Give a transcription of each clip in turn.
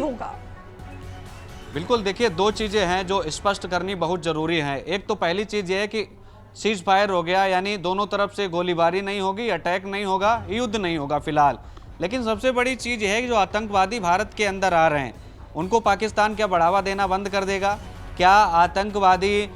होगा? बिल्कुल, देखिए दो चीज़ें हैं जो स्पष्ट करनी बहुत ज़रूरी है। एक तो पहली चीज़ ये है कि सीज फायर हो गया, यानी दोनों तरफ से गोलीबारी नहीं होगी, अटैक नहीं होगा, युद्ध नहीं होगा फिलहाल। लेकिन सबसे बड़ी चीज़ ये है कि जो आतंकवादी भारत के अंदर आ रहे हैं, उनको पाकिस्तान क्या बढ़ावा देना बंद कर देगा? क्या आतंकवादी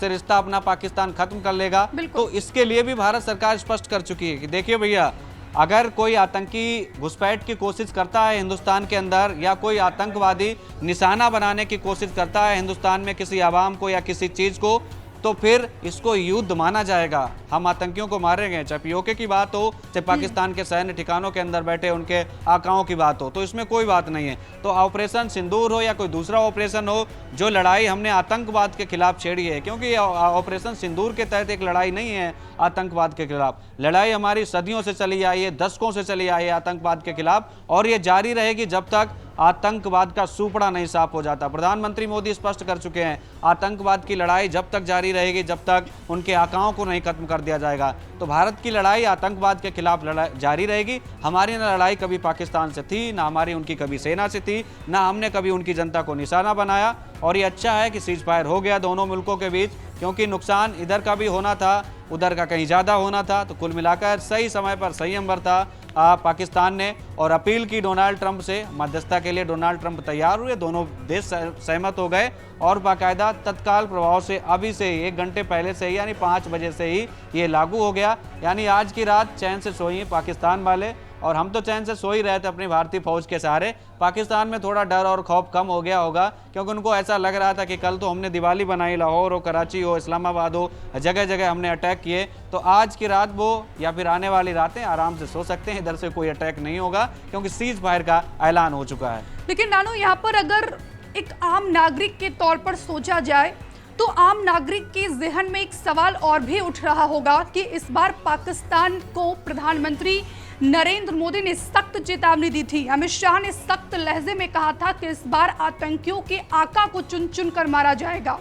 से रिश्ता अपना पाकिस्तान खत्म कर लेगा? तो इसके लिए भी भारत सरकार स्पष्ट कर चुकी है कि देखिए भैया, अगर कोई आतंकी घुसपैठ की कोशिश करता है हिंदुस्तान के अंदर, या कोई आतंकवादी निशाना बनाने की कोशिश करता है हिंदुस्तान में किसी आवाम को या किसी चीज़ को, तो फिर इसको युद्ध माना जाएगा। हम आतंकियों को मारेंगे, चाहे पीओके की बात हो, चाहे पाकिस्तान के सैन्य ठिकानों के अंदर बैठे उनके आकाओं की बात हो, तो इसमें कोई बात नहीं है। तो ऑपरेशन सिंदूर हो या कोई दूसरा ऑपरेशन हो, जो लड़ाई हमने आतंकवाद के खिलाफ छेड़ी है, क्योंकि ऑपरेशन सिंदूर के तहत एक लड़ाई नहीं है आतंकवाद के खिलाफ, लड़ाई हमारी सदियों से चली आई है, दशकों से चली आई है आतंकवाद के खिलाफ, और ये जारी रहेगी जब तक आतंकवाद का सूपड़ा नहीं साफ हो जाता। प्रधानमंत्री मोदी स्पष्ट कर चुके हैं, आतंकवाद की लड़ाई जब तक जारी रहेगी, जब तक उनके आकाओं को नहीं खत्म कर दिया जाएगा। तो भारत की लड़ाई आतंकवाद के खिलाफ जारी रहेगी। हमारी ना लड़ाई कभी पाकिस्तान से थी, ना हमारी उनकी कभी सेना से थी, ना हमने कभी उनकी जनता को निशाना बनाया। और ये अच्छा है कि सीज फायर हो गया दोनों मुल्कों के बीच, क्योंकि नुकसान इधर का भी होना था, उधर का कहीं ज़्यादा होना था। तो कुल मिलाकर सही समय पर संयम बरता पाकिस्तान ने, और अपील की डोनाल्ड ट्रंप से, मध्यस्थता के लिए डोनाल्ड ट्रंप तैयार हुए, दोनों देश सहमत हो गए, और बाकायदा तत्काल प्रभाव से अभी से 1 घंटे पहले से ही, यानी 5 बजे से ही ये लागू हो गया। यानी आज की रात चैन से सोई पाकिस्तान वाले, और हम तो चैन से सो ही रहे थे अपनी भारतीय फौज के सहारे। पाकिस्तान में थोड़ा डर और खौफ कम हो गया होगा, क्योंकि उनको ऐसा लग रहा था कि कल तो हमने दिवाली बनाई, लाहौर हो, कराची हो, इस्लामाबाद हो, जगह जगह हमने अटैक किए। तो आज की रात वो या फिर आने वाली रातें आराम से सो सकते हैं, इधर से कोई अटैक नहीं होगा, क्योंकि सीज फायर का ऐलान हो चुका है। लेकिन नानू, यहाँ पर अगर एक आम नागरिक के तौर पर सोचा जाए, तो आम नागरिक के जहन में एक सवाल और भी उठ रहा होगा कि इस बार पाकिस्तान को प्रधानमंत्री नरेंद्र मोदी ने सख्त चेतावनी दी थी। अमित शाह ने सख्त लहजे में कहा था कि इस बार आतंकियों के आका को चुन चुन कर मारा जाएगा।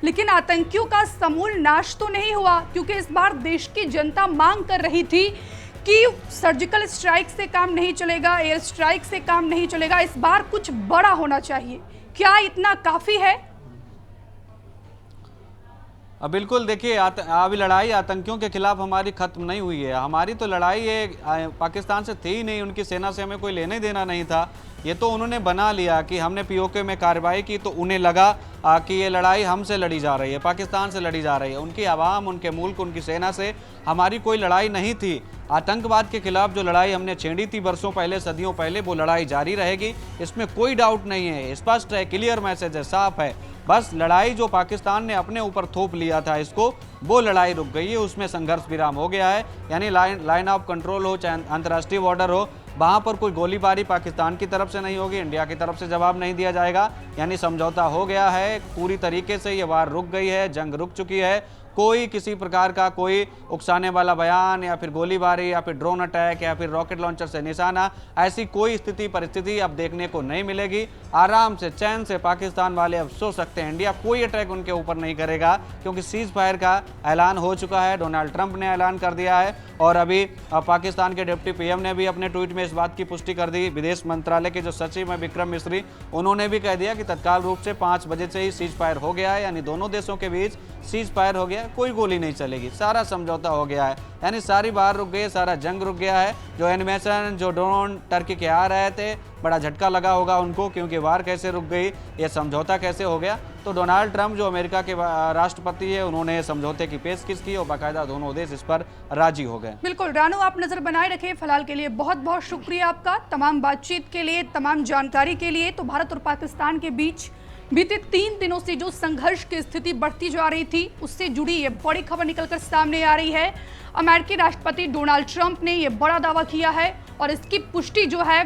लेकिन आतंकियों का समूल नाश तो नहीं हुआ, क्योंकि इस बार देश की जनता मांग कर रही थी कि सर्जिकल स्ट्राइक से काम नहीं चलेगा, एयर स्ट्राइक से काम नहीं चलेगा, इस बार कुछ बड़ा होना चाहिए। क्या इतना काफी है? बिल्कुल, देखिए अभी लड़ाई आतंकियों के खिलाफ हमारी खत्म नहीं हुई है। हमारी तो लड़ाई ये पाकिस्तान से थी ही नहीं, उनकी सेना से हमें कोई लेने देना नहीं था। ये तो उन्होंने बना लिया कि हमने पीओके में कार्रवाई की, तो उन्हें लगा कि ये लड़ाई हमसे लड़ी जा रही है, पाकिस्तान से लड़ी जा रही है। उनकी आवाम, उनके मुल्क, उनकी सेना से हमारी कोई लड़ाई नहीं थी। आतंकवाद के खिलाफ जो लड़ाई हमने छेड़ी थी वर्षों पहले, सदियों पहले, वो लड़ाई जारी रहेगी, इसमें कोई डाउट नहीं है। स्पष्ट है, क्लियर मैसेज है, साफ है। बस लड़ाई जो पाकिस्तान ने अपने ऊपर थोप लिया था इसको, वो लड़ाई रुक गई है, उसमें संघर्ष विराम हो गया है। यानी लाइन ऑफ कंट्रोल हो, चाहे अंतर्राष्ट्रीय बॉर्डर हो, वहाँ पर कोई गोलीबारी पाकिस्तान की तरफ से नहीं होगी, इंडिया की तरफ से जवाब नहीं दिया जाएगा। यानी समझौता हो गया है पूरी तरीके से, ये वार रुक गई है, जंग रुक चुकी है। कोई किसी प्रकार का कोई उकसाने वाला बयान, या फिर गोलीबारी, या फिर ड्रोन अटैक, या फिर रॉकेट लॉन्चर से निशाना, ऐसी कोई स्थिति परिस्थिति अब देखने को नहीं मिलेगी। आराम से, चैन से पाकिस्तान वाले अब सो सकते हैं। इंडिया कोई अटैक उनके ऊपर नहीं करेगा, क्योंकि सीज फायर का ऐलान हो चुका है, डोनाल्ड ट्रंप ने ऐलान कर दिया है। और अभी पाकिस्तान के डिप्टी पीएम ने भी अपने ट्वीट में इस बात की पुष्टि कर दी। विदेश मंत्रालय के जो सचिव हैं विक्रम मिस्री, उन्होंने भी कह दिया कि तत्काल रूप से 5 बजे से ही सीज फायर हो गया है, यानी दोनों देशों के बीच सीज फायर हो गया, कोई गोली नहीं चलेगी, सारा समझौता हो गया है। यानी सारी बार रुक गई, सारा जंग रुक गया है। जो एनिमेशन, जो ड्रोन टर्की के आ रहे थे, बड़ा झटका लगा होगा उनको, क्योंकि वार कैसे रुक गई, ये समझौता कैसे हो गया। तो डोनाल्ड ट्रंप जो अमेरिका के राष्ट्रपति है, उन्होंने समझौते की पेशकश की, और बाकायदा दोनों देश इस पर राजी हो गए। बिल्कुल रानू, आप नजर बनाए रखें। फिलहाल के लिए बहुत बहुत शुक्रिया आपका, तमाम बातचीत के लिए, तमाम जानकारी के लिए। तो भारत और पाकिस्तान के बीच बीते 3 दिनों से जो संघर्ष की स्थिति बढ़ती जा रही थी, उससे जुड़ी ये बड़ी खबर निकलकर सामने आ रही है। अमेरिकी राष्ट्रपति डोनाल्ड ट्रंप ने ये बड़ा दावा किया है, और इसकी पुष्टि जो है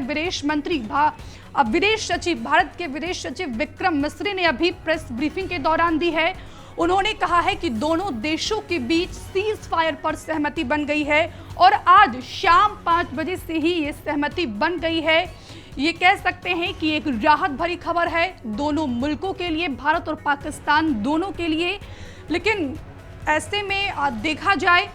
भारत के विदेश सचिव विक्रम मिस्री ने अभी प्रेस ब्रीफिंग के दौरान दी है। उन्होंने कहा है कि दोनों देशों के बीच सीज फायर पर सहमति बन गई है, और आज शाम 5 बजे से ही ये सहमति बन गई है। ये कह सकते हैं कि एक राहत भरी खबर है दोनों मुल्कों के लिए, भारत और पाकिस्तान दोनों के लिए। लेकिन ऐसे में देखा जाए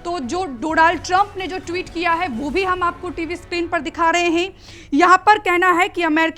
तो जो डोनाल्ड ट्रंप ने जो ट्वीट किया है, वो भी हम आपको टीवी स्क्रीन पर दिखा रहे हैं। यहाँ पर कहना है कि अमेरिकी